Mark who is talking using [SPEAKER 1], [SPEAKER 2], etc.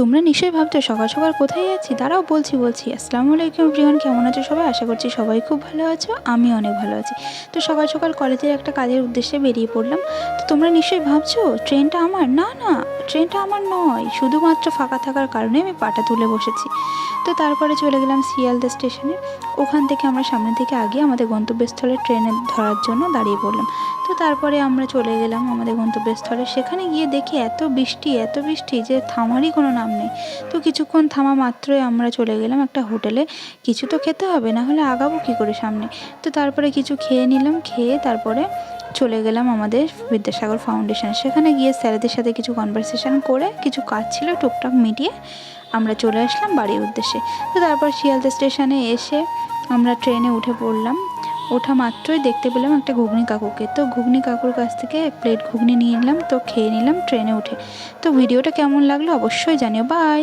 [SPEAKER 1] তোমরা নিশ্চয়ই ভাবছো সকাল সকাল কোথায় যাচ্ছি, দাঁড়াও বলছি। আসসালামু আলাইকুম এভরিওয়ান, কেমন আছো সবাই? আশা করছি সবাই খুব ভালো আছো, আমি অনেক ভালো আছি। তো সকাল সকাল কলেজের একটা কাজের উদ্দেশ্যে বেরিয়ে পড়লাম। তো তোমরা নিশ্চয়ই ভাবছো ট্রেনটা আমার, না ট্রেনটা আমার নয়, শুধুমাত্র ফাঁকা থাকার কারণে আমি পাটা তুলে বসেছি। তো তারপরে চলে গেলাম শিয়ালদা স্টেশনে। ওখান থেকে আমরা সামনে থেকে আগে আমাদের গন্তব্যস্থলে ট্রেনে ধরার জন্য দাঁড়িয়ে পড়লাম। তো তারপরে আমরা চলে গেলাম আমাদের গন্তব্যস্থলে। সেখানে গিয়ে দেখি এত বৃষ্টি যে থামারই কোনো নাম নেই। তো কিছুক্ষণ থামা মাত্রই আমরা চলে গেলাম একটা হোটেলে। কিছু তো খেতে হবে, না হলে আগাবো কী করে সামনে। তো তারপরে কিছু খেয়ে নিলাম, খেয়ে তারপরে চলে গেলাম আমাদের বিদ্যাসাগর ফাউন্ডেশন। সেখানে গিয়ে স্যারেদের সাথে কিছু কনভারসেশন করে কিছু কাজ ছিল টুকটাক মিটিয়ে আমরা চলে আসলাম বাড়ির উদ্দেশ্যে। তো তারপর শিয়ালদা স্টেশনে এসে আমরা ট্রেনে উঠে পড়লাম। ওঠা মাত্রই দেখতে পেলাম একটা ঘুগনি কাকুকে। তো ঘুগনি কাকুর কাছ থেকে এক প্লেট ঘুগনি নিয়ে নিলাম, তো খেয়ে নিলাম ট্রেনে উঠে। তো ভিডিওটা কেমন লাগলো অবশ্যই জানিও। বাই।